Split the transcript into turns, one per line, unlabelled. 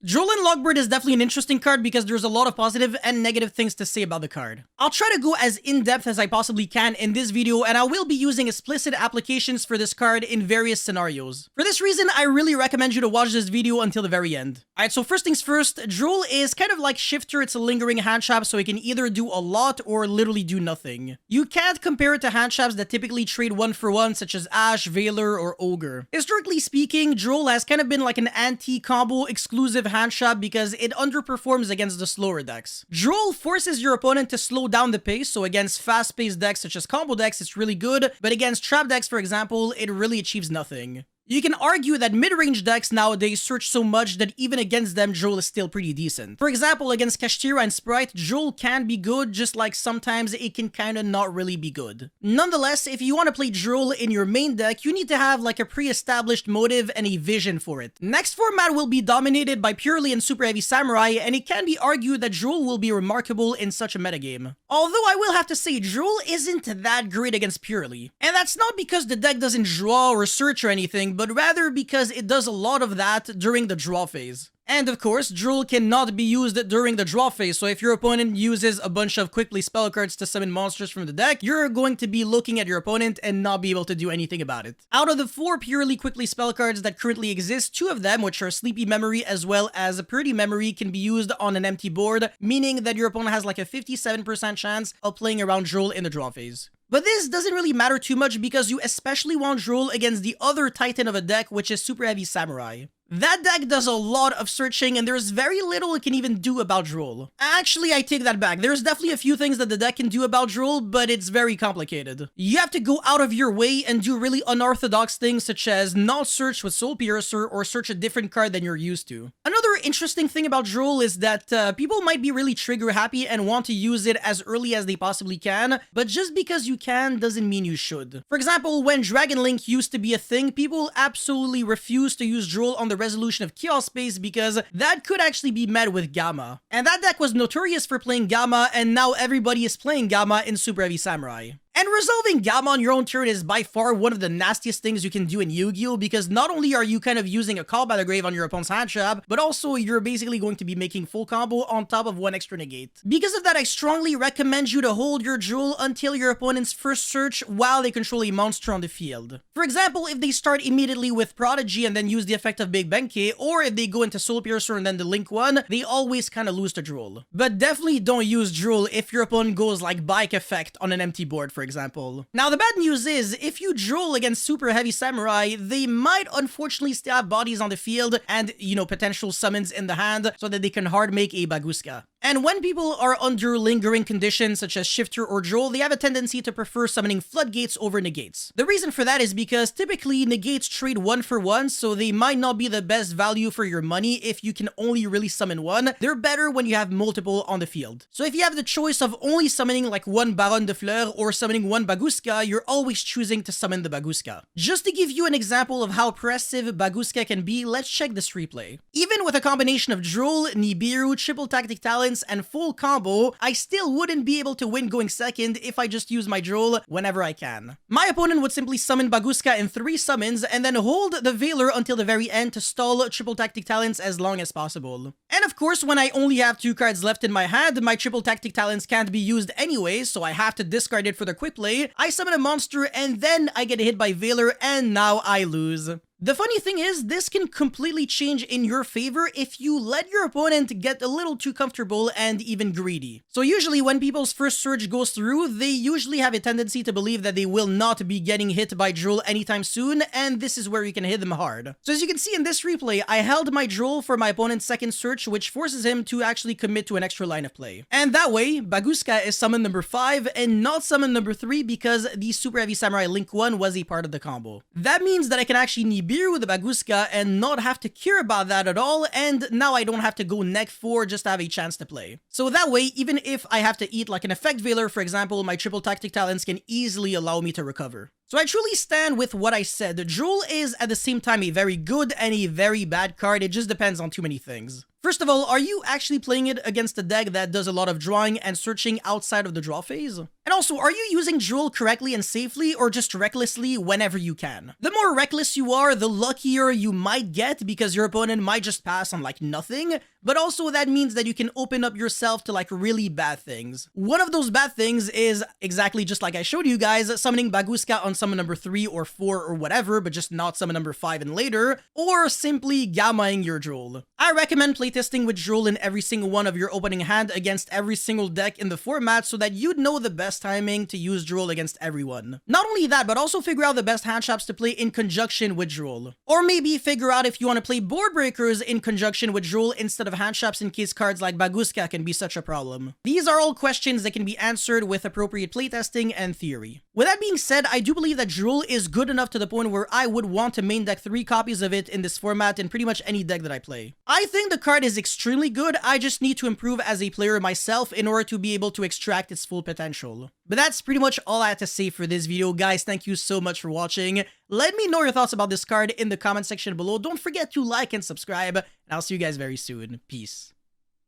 Droll Logbird is definitely an interesting card because there's a lot of positive and negative things to say about the card. I'll try to go as in-depth as I possibly can in this video, and I will be using explicit applications for this card in various scenarios. For this reason, I really recommend you to watch this video until the very end. Alright, so first things first, Droll is kind of like Shifter. It's a lingering hand trap, so it can either do a lot or literally do nothing. You can't compare it to hand traps that typically trade 1-for-1, such as Ash, Veiler, or Ogre. Historically speaking, Droll has kind of been like an anti-combo exclusive hand trap because it underperforms against the slower decks. Droll forces your opponent to slow down the pace, so against fast-paced decks such as combo decks, it's really good, but against trap decks, for example, it really achieves nothing. You can argue that mid-range decks nowadays search so much that even against them, Droll is still pretty decent. For example, against Kashtira and Sprite, Droll can be good, just like sometimes it can kinda not really be good. Nonetheless, if you want to play Droll in your main deck, you need to have like a pre-established motive and a vision for it. Next format will be dominated by Purely and Super Heavy Samurai, and it can be argued that Droll will be remarkable in such a metagame. Although I will have to say, Droll isn't that great against Purely. And that's not because the deck doesn't draw or search or anything, but rather because it does a lot of that during the draw phase. And of course, Droll cannot be used during the draw phase, so if your opponent uses a bunch of quick play spell cards to summon monsters from the deck, you're going to be looking at your opponent and not be able to do anything about it. Out of the 4 purely quickly spell cards that currently exist, 2 of them, which are Sleepy Memory as well as Pretty Memory, can be used on an empty board, meaning that your opponent has like a 57% chance of playing around Droll in the draw phase. But this doesn't really matter too much because you especially want Droll against the other titan of a deck, which is Super Heavy Samurai. That deck does a lot of searching, and there's very little it can even do about Droll. Actually, I take that back. There's definitely a few things that the deck can do about Droll, but it's very complicated. You have to go out of your way and do really unorthodox things, such as not search with Soul Piercer or search a different card than you're used to. Another interesting thing about Droll is that people might be really trigger happy and want to use it as early as they possibly can, but just because you can doesn't mean you should. For example, when Dragon Link used to be a thing, people absolutely refused to use Droll on the resolution of Chaos Space because that could actually be met with Gamma. And that deck was notorious for playing Gamma, and now everybody is playing Gamma in Super Heavy Samurai. And resolving Gamma on your own turn is by far one of the nastiest things you can do in Yu-Gi-Oh! Because not only are you kind of using a call by the grave on your opponent's hand trap, but also you're basically going to be making full combo on top of 1 extra negate. Because of that, I strongly recommend you to hold your Droll until your opponent's first search while they control a monster on the field. For example, if they start immediately with Prodigy and then use the effect of Big Benkei, or if they go into Soul Piercer and then the Link one, they always kind of lose to Droll. But definitely don't use Droll if your opponent goes like Bike Effect on an empty board, for example. Now, the bad news is, if you Droll against Super Heavy Samurai, they might unfortunately still have bodies on the field and, potential summons in the hand so that they can hard make a Baguska. And when people are under lingering conditions such as Shifter or Droll, they have a tendency to prefer summoning Floodgates over Negates. The reason for that is because typically Negates trade 1-for-1, so they might not be the best value for your money if you can only really summon 1. They're better when you have multiple on the field. So if you have the choice of only summoning like 1 Baron de Fleur or summoning 1 Baguska, you're always choosing to summon the Baguska. Just to give you an example of how oppressive Baguska can be, let's check this replay. Even with a combination of Droll, Nibiru, triple Tactic Talents, and full combo, I still wouldn't be able to win going second if I just use my Droll whenever I can. My opponent would simply summon Baguska in 3 summons and then hold the Veiler until the very end to stall triple Tactic Talents as long as possible. And of course, when I only have 2 cards left in my hand, my triple Tactic Talents can't be used anyway, so I have to discard it for the quick play. I summon a monster and then I get hit by Veiler and now I lose. The funny thing is, this can completely change in your favor if you let your opponent get a little too comfortable and even greedy. So usually when people's first surge goes through, they usually have a tendency to believe that they will not be getting hit by Droll anytime soon, and this is where you can hit them hard. So as you can see in this replay, I held my Droll for my opponent's second search, which forces him to actually commit to an extra line of play. And that way, Baguska is summon number 5 and not summon number 3 because the Super Heavy Samurai Link 1 was a part of the combo. That means that I can actually Nibiru the Baguska and not have to care about that at all, and now I don't have to go neck 4 just to have a chance to play. So that way, even if I have to eat like an Effect Veiler, for example, my triple Tactic Talents can easily allow me to recover. So I truly stand with what I said. Droll is at the same time a very good and a very bad card. It just depends on too many things. First of all, are you actually playing it against a deck that does a lot of drawing and searching outside of the draw phase? And also, are you using Drool correctly and safely, or just recklessly whenever you can? The more reckless you are, the luckier you might get, because your opponent might just pass on like nothing, but also that means that you can open up yourself to like really bad things. One of those bad things is exactly just like I showed you guys, summoning Baguska on summon number 3 or 4 or whatever, but just not summon number 5 and later, or simply gammaing your Drool. I recommend playtesting with Drool in every single one of your opening hand against every single deck in the format so that you'd know the best timing to use Drool against everyone. Not only that, but also figure out the best hand traps to play in conjunction with Drool. Or maybe figure out if you want to play board breakers in conjunction with Drool instead of hand traps in case cards like Baguska can be such a problem. These are all questions that can be answered with appropriate playtesting and theory. With that being said, I do believe that Drool is good enough to the point where I would want to main deck 3 copies of it in this format in pretty much any deck that I play. I think the card is extremely good, I just need to improve as a player myself in order to be able to extract its full potential. But that's pretty much all I had to say for this video, guys. Thank you so much for watching. Let me know your thoughts about this card in the comment section below. Don't forget to like and subscribe, and I'll see you guys very soon. Peace.